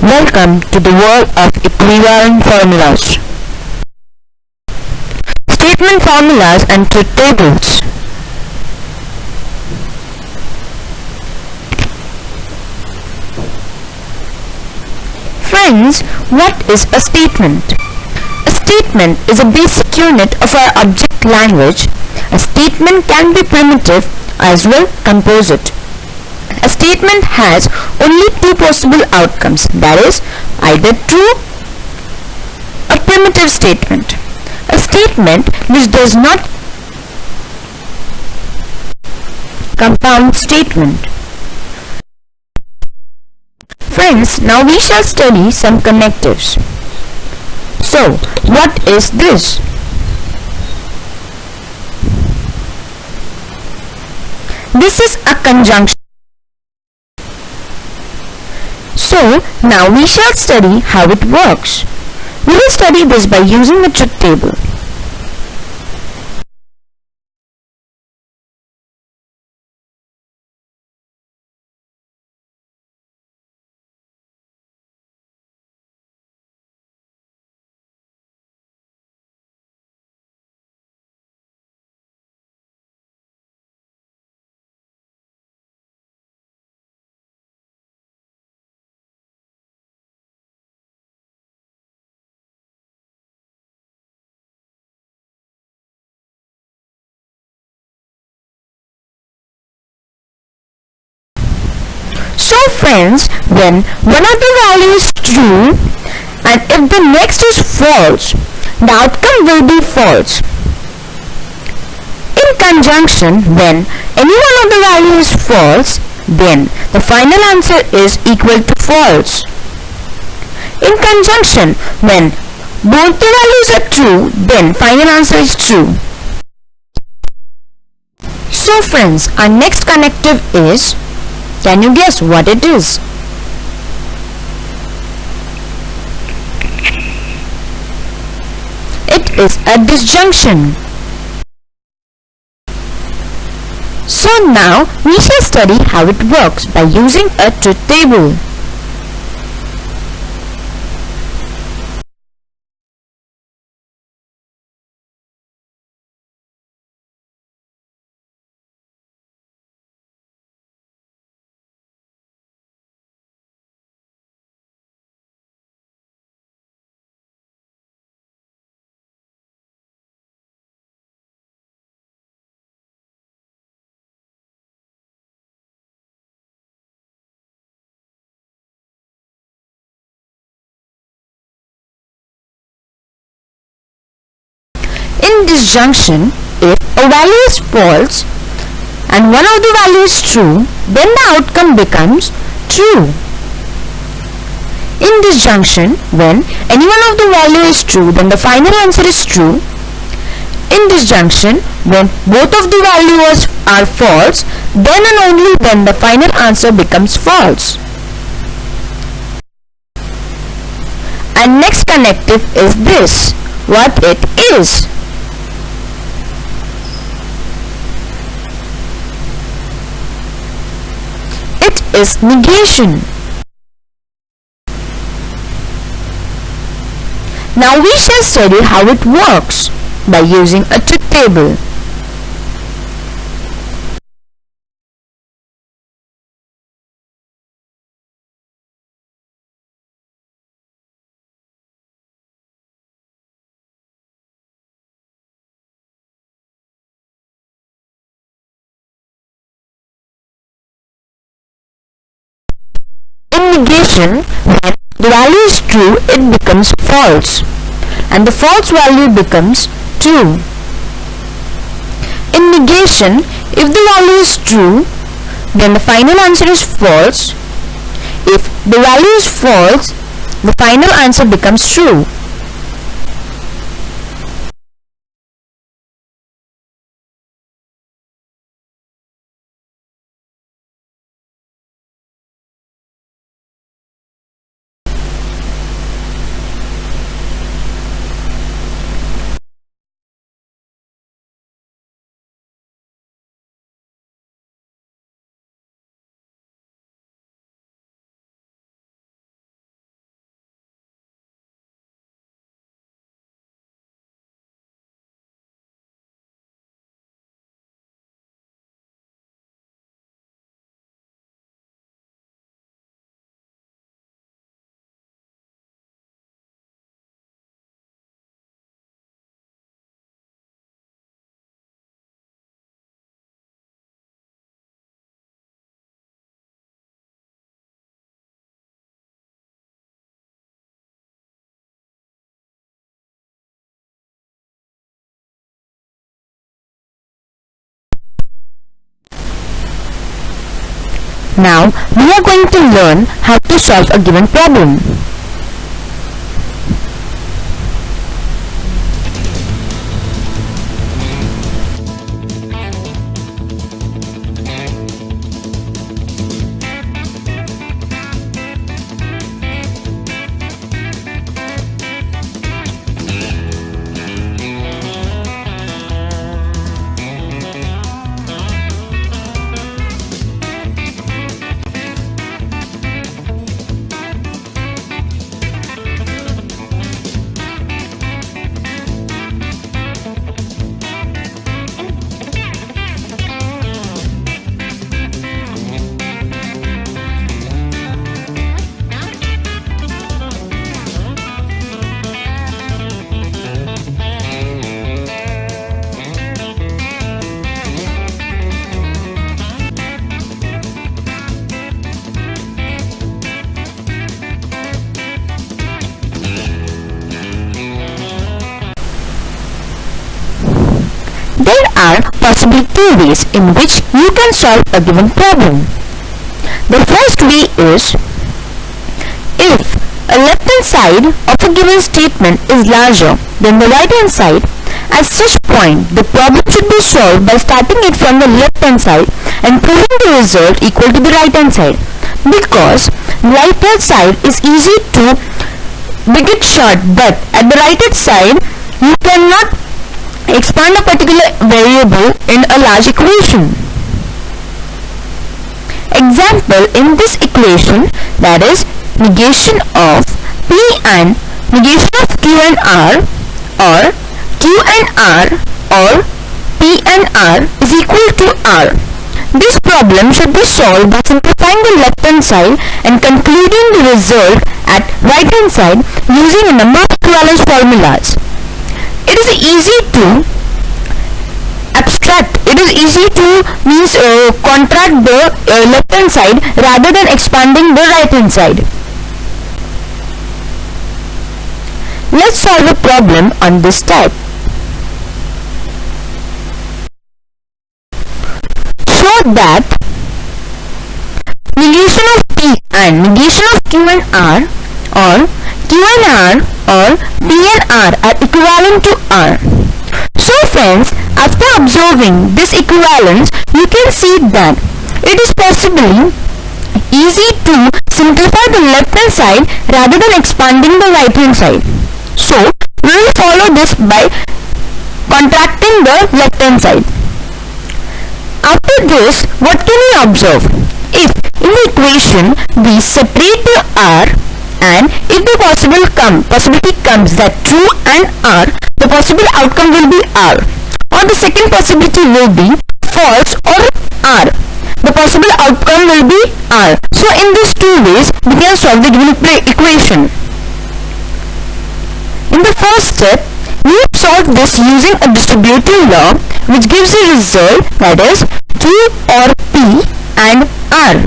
Welcome to the world of equivalent formulas, statement formulas and truth tables. Friends, what is a statement? A statement is a basic unit of our object language. A statement can be primitive as well composite. A statement has only two possible outcomes, that is, either true or primitive statement. A statement which does not compound statement. Friends, now we shall study some connectives. So, what is this? This is a conjunction. So, now we shall study how it works. We will study this by using the truth table. So friends, when one of the value is true and if the next is false, the outcome will be false. In conjunction, when any one of the value is false, then the final answer is equal to false. In conjunction, when both the values are true, then final answer is true. So friends, our next connective is, can you guess what it is? It is a disjunction. So now we shall study how it works by using a truth table. In disjunction, if a value is false and one of the values is true, then the outcome becomes true. In disjunction, when any one of the value is true, then the final answer is true. In disjunction, when both of the values are false, then and only then the final answer becomes false. And next connective is this, what it is. It is negation. Now we shall study how it works by using a truth table. In negation, when the value is true, it becomes false, and the false value becomes true. In negation, if the value is true, then the final answer is false. If the value is false, the final answer becomes true. Now we are going to learn how to solve a given problem. There are possibly two ways in which you can solve a given problem. The first way is, if a left-hand side of a given statement is larger than the right-hand side, at such point the problem should be solved by starting it from the left-hand side and proving the result equal to the right-hand side, because the right-hand side is easy to get short, but at the right-hand side you cannot expand a particular variable in a large equation. Example, in this equation, that is negation of P and negation of Q and R, or Q and R or P and R is equal to R. This problem should be solved by simplifying the left hand side and concluding the result at right hand side using a number of equivalence formulas. It is easy to contract the left hand side rather than expanding the right hand side. Let's solve a problem on this type. Show that negation of P and negation of Q and R, or Q and R or P and R are equivalent to R. So friends, after observing this equivalence, you can see that it is possibly easy to simplify the left hand side rather than expanding the right hand side. So we will follow this by contracting the left hand side. After this, what can we observe? If in the equation we separate the R, and if the possibility comes that true and R, the possible outcome will be R, or the second possibility will be false or R, the possible outcome will be R. So in these two ways we can solve the given equation. In the first step, we have solved this using a distributive law which gives a result, that is Q or P and R.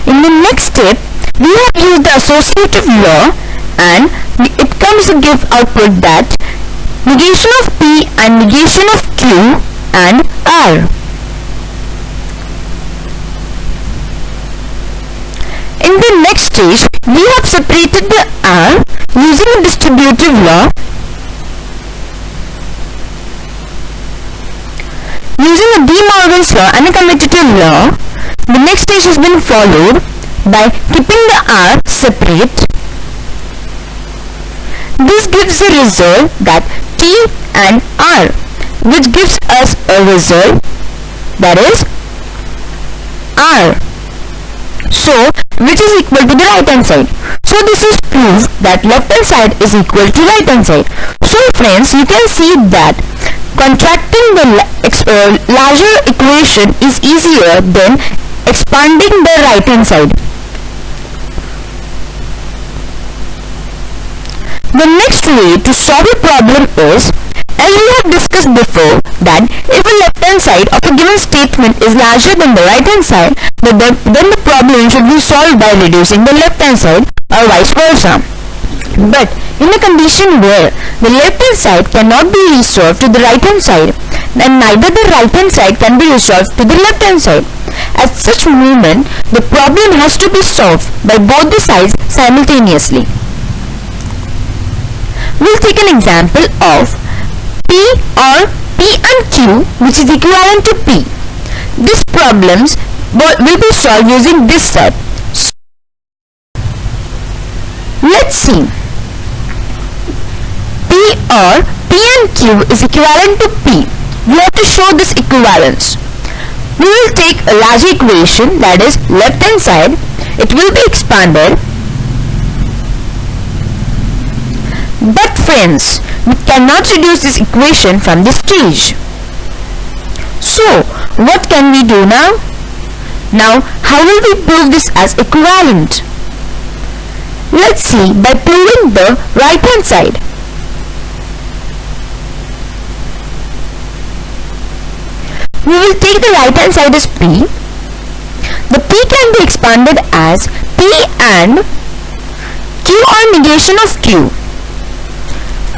In the next step, we have used the associative law, and it comes to give output that negation of P and negation of Q and R. In the next stage, we have separated the R using a distributive law. Using a De Morgan's law and a commutative law, the next stage has been followed by keeping the R separate. This gives the result that T and R, which gives us a result that is R, so which is equal to the right hand side. So this is proof that left hand side is equal to right hand side. So friends, you can see that contracting the larger equation is easier than expanding the right hand side. The next way to solve a problem is, as we have discussed before, that if a left hand side of a given statement is larger than the right hand side, then the problem should be solved by reducing the left hand side or vice versa. But in a condition where the left hand side cannot be resolved to the right hand side, and neither the right hand side can be resolved to the left hand side, at such moment the problem has to be solved by both the sides simultaneously. We'll take an example of P or P and Q, which is equivalent to P. These problems will be solved using this step. Let's see. P or P and Q is equivalent to P. We have to show this equivalence. We will take a larger equation, that is left hand side. It will be expanded. But friends, we cannot reduce this equation from this stage. So, what can we do now? Now, how will we prove this as equivalent? Let's see by proving the right hand side. We will take the right hand side as P. The P can be expanded as P and Q or negation of Q.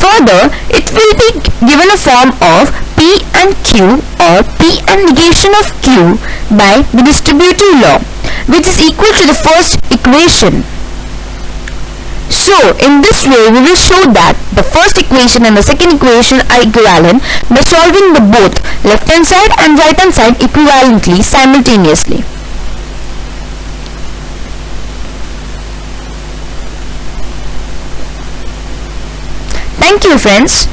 Further, it will be given a form of P and Q or P and negation of Q by the distributive law, which is equal to the first equation. So, in this way we will show that the first equation and the second equation are equivalent by solving the both left hand side and right hand side equivalently simultaneously. Thank you friends.